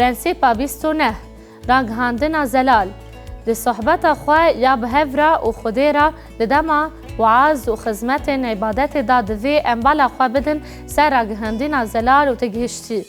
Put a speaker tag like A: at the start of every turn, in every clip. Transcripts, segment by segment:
A: پرنسیپا 29 راگهاندنا زلال دی صحبت خواه یا بهورا و خودی را ددما وعاز و خدمت عبادت دادوی انبالا خواه بدن سر راگهاندنا زلال و تگهشتی.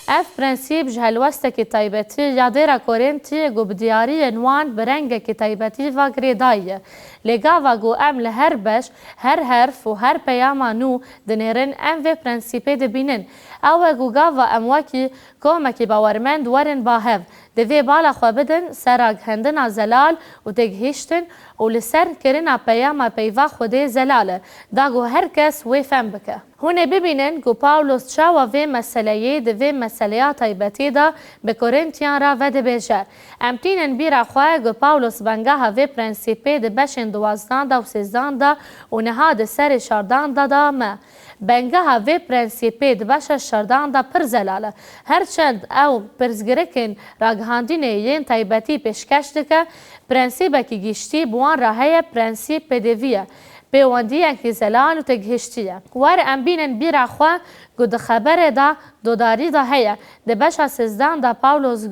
A: اف پرنسیپ جهلوسته کی تایبتی یا دیرا کورنتی گو بدیاری نوان برنگ کی تایبتی و گریدایه لگا و گو ام لهر بش هر حرف و هر پیاما نو دنیرن ام و پرنسیپی دبینن او گو گا و امواکی کومکی باورمند ورن باهف دوی بالا خواه بدن سراغ هندنا زلال و تگهشتن و لسر کرنا پیاما پیوا خوده زلاله دا گو هر کس وی فهم بکه. هونه ببینن گو پاولوس چا و وی مسئله دوی مسئله تایبتی دا به کورنتیان را وده بیجه. امتینن بیرا خواه گو پاولوس بنگاه وی پرنسیپی ده بشن 12 دا و 13 دا و نهاد سر 14 دا ما. بنگاه وی پرنسیپی ده بشه 14 دا پر زلاله. هرچند او پرزگرکن راگهاندین یین تایبتی پیشکش دکه پرنسیبه که گیشتی بوان راهی پرنسیب پدویه. پیوندیه که زلال و تگهشتیه. وار ام بینن بیرا خواه گود خبر دا دوداری دا هیه. ده بشا 13 دا پاولوس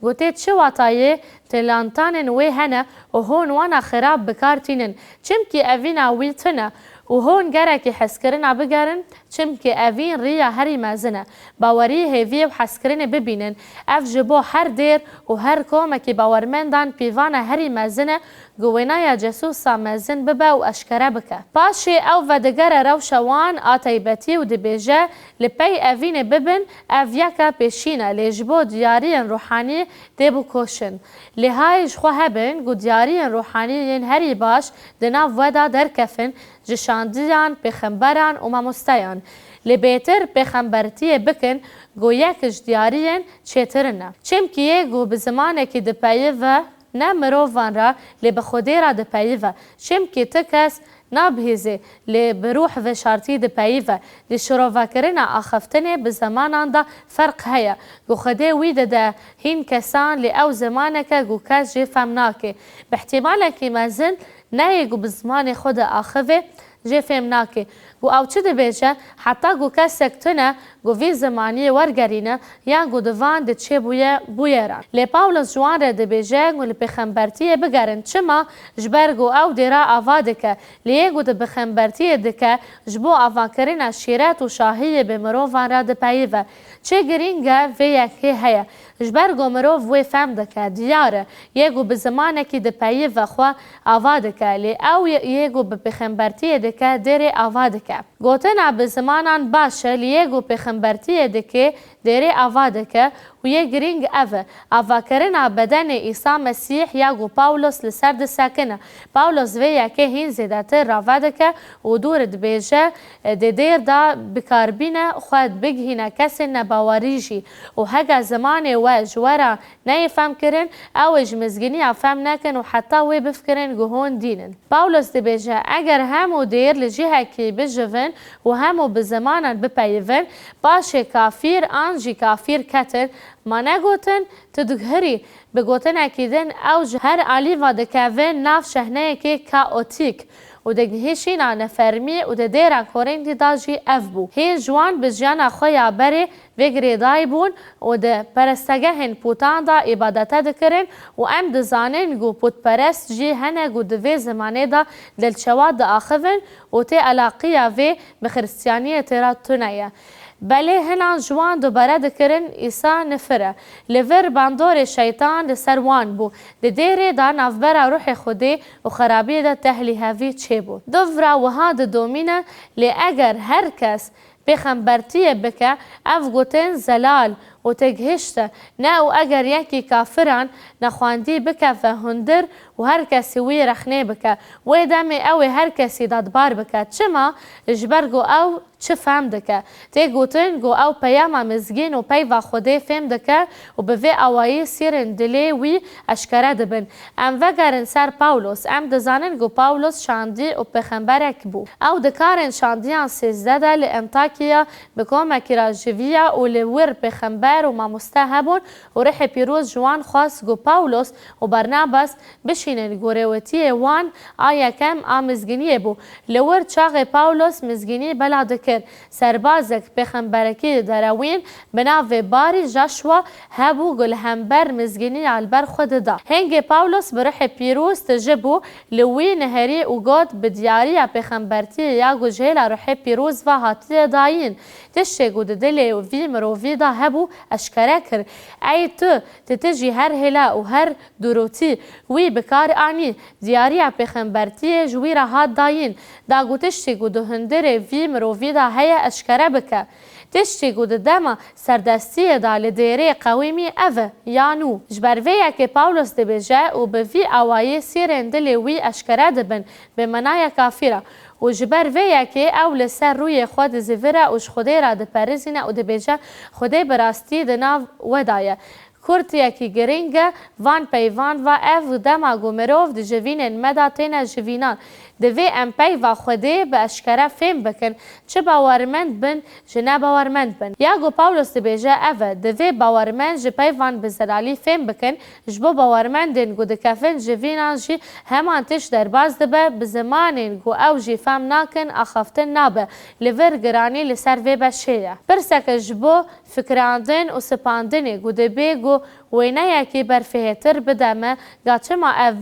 A: گوته چه واتایه تلانتانن وی هنه و هون وانا خراب بکارتینن چمکی اوین آویل تنه و هون گره که حسکرنا بگرن چمکی اوین ریا هری مازنه باوری هیوی و حسکرن ببینن اف جبو هر دیر و هر کومه که باورمندان پیوان هری مازنه گوینای جسوسا مازن ببا و اشکره بکه. پاشی او و دگر رو شوان آتایبتی و دبیجه لپی اوین ببن اف یکا پیشینه لیجبو دیارین روحانی دیبو کوشن. لهایش خواه بین گو دیارین روحانی ین هری باش دناف ودا در کفن جشاندیان پیخمبران و ماموستایان. لبیتر پیخمبرتی بکن گو یکش دیارین چیترنه. چمکیه گو بزمانه که دپایه و نه مروفان را لی بخودی را دپایی و چمکی تکس نابهیزه لی بروح و شارتی دپایی و لی شروع کرن آخفتنه بزمانان دا فرق هیا گو خودی ویده ده هین کسان لی او زمانه که گو کس جی فهمناکه باحتماله که مازن نه گو بزمان خود آخوه جی فهمناکه گو او چه دبیجه حتی گو کس سکتنه گو وی زمانی ورگرینه یا گو دوان ده چه بویه ران. لی پاولوس جوان را دبیجه گو لی بخمبرتیه بگرن چما جبر گو او دیرا آوا دکه لیه گو ده بخمبرتیه دکه جبو آوا کرن شیرت و شاهیه به مروفان را دپایه و چه گرینگه وی یکی هیا جبر گو مروف وی فهم دکه دیاره یه گو به زمانه که دپایه و خواه آوا دکه لی او یه گو به بخمبرتیه دکه دیره آوا دکه. گوتنا به زمانان باشه لیه گو پیغمبرتیه دکه دیره آوا دکه و یه گرینگ آوا کرنا بدن عیسی مسیح یا گو پاولوس لسر ده ساکنه. پاولوس وی یکه هین زیدتر راوا دکه و دور دبیجه ده دیر دا بکاربینه خود بگهینه کسی نباوریجی و هگه زمان و جوارا نیفهم کرن اوش مزگینی افهم نکن و حتی وی بفکرن گهون دینن. پاولوس دبیجه اگر همو دیر لجیه که بجون و همو بزمانان بپیون باشه کافیر آنجی کافیر کتر ما نگوتن تدگهری بگوتن اکیدن اوج هر علی و دکوین ناف شهنه که کاوتیک و دگهشین نفرمی و دیران کورنتی داجی اف بو. هین جوان بجیان خویا بری وگری دای بون و ده پرستگه هن پوتان دا عبادت دکرن و ام دزانن گو پوت پرست جی هنه گو دوی زمانه دا دلچواد دا آخوین و تی علاقیه وی بخرستیانی تیرا تونیه. بله هنان جوان دوباره دکرن ایسا نفره لور باندور شیطان لسروان بو دیره دا نافبرا روح خودی و خرابی دا تهلی هاوی چه بو دورا و ها دومینه لی اگر هر کس پیغمبرتی بکه اف گوتن زلال و تگهشته نه و اگر یکی کافران نخواندی بکه و هندر و هر کسی وی رخنه بکه و دمی او هر کسی دادبار بکه چما اجبرگو او چه فهم دکه تی گوتن گو او پیاما مزگین و پی و خوده فهم دکه و به وی اوایی سیرن دلی وی اشکره دبن ام وگرن سر پاولوس ام دزانن گو پاولوس شاندی و پیغمبرک بو او دکارن شاندیان 13 ده لانتاکیا بکومه کراجویا و لور پیغمبر و ماموسته هبون و رح پیروز جوان خواست گو پاولوس و برناباس بشینن گوروتی وان آیا کم آمزگینی بو لور چاق پاولوس مزگینی بلا دکه کر سربازک پیغمبرکی دروین بناو باری جاشوا هبو گل همبر مزگینی البر خود دا هنگ پاولوس بروح پیروز تجبو لوی نهری و گود بدیاری پیغمبرتی یا گجهل روح پیروز و هاتی داین تشه گود دلی و وی مرووی دا هبو اشکره کر ای تو تتجی هر هلا و هر دروتی وی بکار آنی دیاری پیغمبرتی جوی را هات داین دا گوتشتی گود هندر وی مرووی دا هیا اشکره بکه تشتی گود دما سردستی دا لدیره قویمی اوه یانو جبرویه که پاولوس دبیجه و به وی اوایی سیرن دلی وی اشکره دبن به منای کافیره و جبرویه که او لسر روی خود زیوره و خودی را دپرزینه و دبیجه خودی براستی دناو ودایه کورتیه که گرینگه وان پیوان و او دما گومروف د جوینن مدا تین جوینان دوی ام پی و خودی به اشکره فهم بکن چه باورمند بن جنه باورمند بن یاگو پاولوس دبیجه اوه دوی باورمند جه پیوان به زلالی فهم بکن جبو باورمندن گو دکفن جوینان جی همان تش در باز دبه بزمانن گو او جی فهم ناکن اخفتن نابه لور گرانی لسر وی بشه پرسک جبو فکراندن و سپاندن گو دبی گو وینه یکی برفهتر بدمه گاچه ما او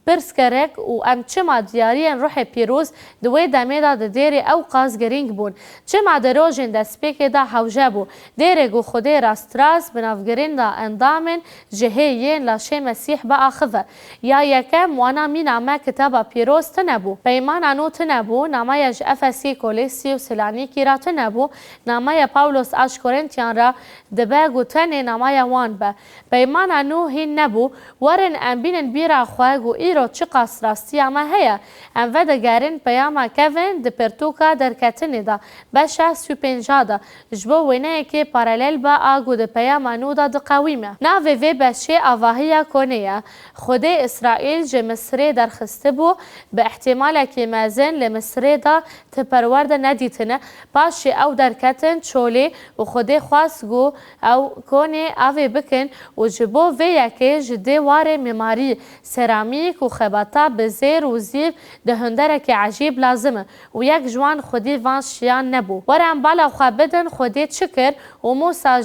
A: برس کرک و ام چما دیارین روح پیروز دوی دمه دا دیری او قاز گرینگ بون چما دروجن دسپیک دا حوجه بو دیری گو خودی راستراز بنافگرین دا اندامن جهیین لاشه مسیح با آخوه یا یکم وانا می نامه کتاب پیروز تنبو پیمان انو تنبو نامه یج افسی کولیسی و سلانیکی را تنبو نامه پاولوس آش کورنتیان را دبه گو تنی نامه وان به پیمان انو هین نبو ورن انبینن بیرا خواه ایرو چه قاس راستی اما هیا ام و دگرین پیاما کوین د پرتوکا در کتنی دا بشه سوپنجا دا جبو وینه که پارالل با آگو د پیاما نو دا د قویمه ناوی وی بشه آواهیا کنه خود اسرائیل جه مصری در خسته بو به احتمال که مازن لمصری دا تپرورد ندیتنه پاش او در کتن چولی و خود خواست گو او کنه اوی بکن و جبو وی یکی جده وار میماری سرامیک و خباتا به زیر و زیب ده هندرک عجیب لازمه و یک جوان خودی وان شیان نبو ورم بالا خوابدن خودی چکر و موسا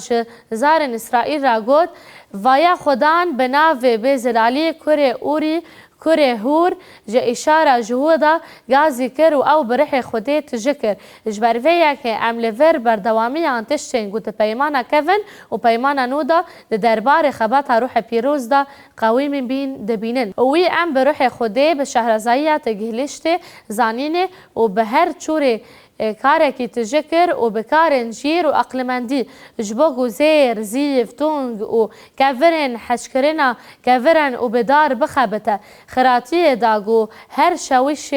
A: زارن اسرائیل را گود ویا خدان بناوه به زلالی کره اوری کره هور جه اشاره جهودا گازی کر و او برح خودی تجکر جبرویه که عملور بردوامی آنتشتین گوت پیمانا کون و پیمانا نودا ده دربار خبات روح پیروز دا قویم بین دبینن وی ام بروح خودی به شهرزاییه تگهلشت زانینه و به هر چوری کارکی تجکر و بکارن جیر و اقلمندی جبو گوزیر زیف تونگ و کورن حشکرنا کورن و بدار بخبته خراتی داگو هر شویش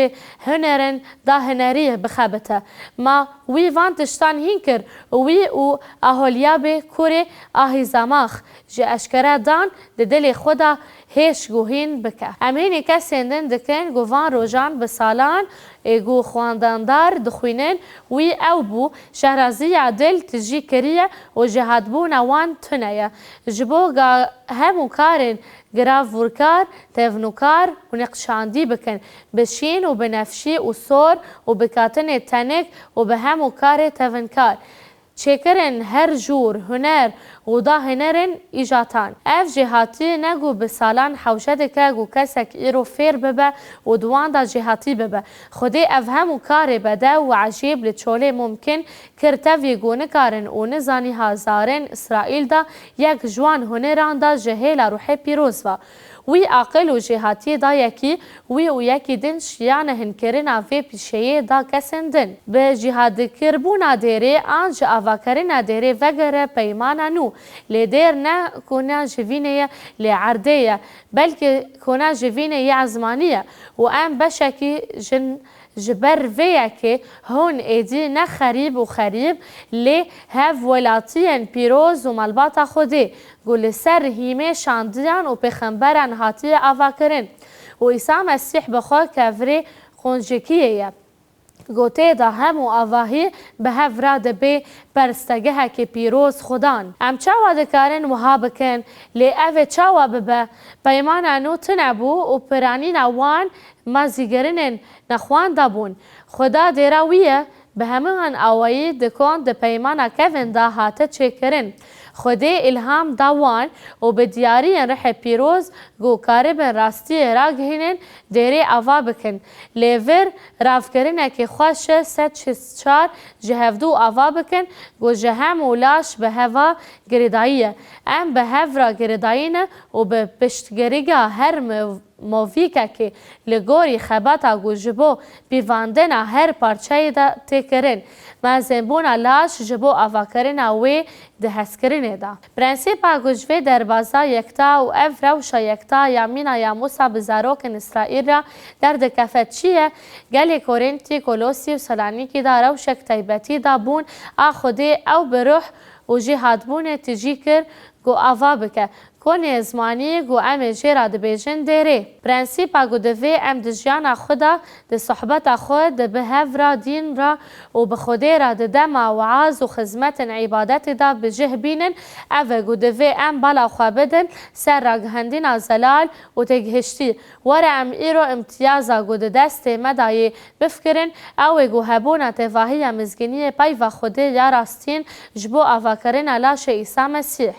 A: هنرن دا هنری بخبته ما وی وانتشتان هینکر وی و اهولیاب کوری آهی زماخ جه اشکره دان ده دل خدا هیش گوهین بکه امینی کسی اندن دکن گوان روژان بسالان گو خوانداندار دخوینن وی او بو شهرازی عدل تجی کریه و جهاد بو نوان تنیه جبو همو کارن گراف ورکار تفنوکار و نقشاندی بکن بشین و بنفشی و سور و بکاتن تنک و به همو کار تفنکار چکرن هر جور هنر و دا هنرن ایجاتان اف جهاتی نگو به سالان حوشد که گو کسک ایرو فیر ببه و دوان دا جهاتی ببه خودی اف همو کار بده و عجیب لچوله ممکن کرتوی گو نکارن و نزانی هزارن اسرائیل دا یک جوان هنران دا جهیل روح پیروز و وی عقل و جهاتی دا یکی وی و یکی دن شیان هنکرین آفی پیشهی دا کسندن به جهاد کربونا دیره آنج آواکرین دیره وگره پیمانا نو لیدر نه کنا جوینه لعرده بلکه کنا جوینه عزمانیه و ام بشکی جن جبر ویا که هون ایدی نه خریب و خریب لی هف ولاتین پیروز و ملبات خودی گل سر هیمه شاندیان و پیغمبران هاتی آوا کرن و عیسی مسیح بخوا کفری خونجکیه گوته دا همو آواهی به هفرا دبی پرستگه که پیروز خدان ام چاوا دکارن وها بکن لی اوه چاوا ببه پیمان انو تنبو و پرانی نوان مازیگرنن نخوان دابون خدا دیراویه به همان آوایی دکان د پیمان کevin دا هاته چکرن خودی الهام داوان و به دیاری رح پیروز گو کاربن راستی را گهینن دیری آوا بکن لیور رافکرینه که خوش 164 جهفدو آوا بکن گو جهم ولاش به هوا گریداییه ام به هفرا گریدایینه و به پشتگریگا هر موفیکه که لگوری خباتا گو جبو بیواندنا هر پارچه دا تکرین مازنبونا لاش جبو آوا کرنا وی ده هسکرینه دا پرنسیپا گوجوی دربازا یکتا و اف روشا یکتا یامینا یا موسا بزاروکن اسرائیل را در ده کفت چیه گلی کورنتی کولوسی و سلانیکی دا روشک تایبتی دا بون آخوده او بروح و جهاد بون تجی کر گو آوا بکه کنی زمانی گو ام جیرا د بیجن دیره پرنسیپا گو دوی ام دجیانا خودا د صحبت خود د بهفرا دین را و بخوده را د دما وعاز و خدمت عبادت دا بجه بینن او گو دوی ام بالا خوابدن سر را گهندین زلال و تگهشتی ور ام ایرو امتیازا گو د دست مدای بفکرن او گو هبونا تفاهی مزگینی پای و خوده یا راستین جبو آوا کرن لاش عیسی مسیح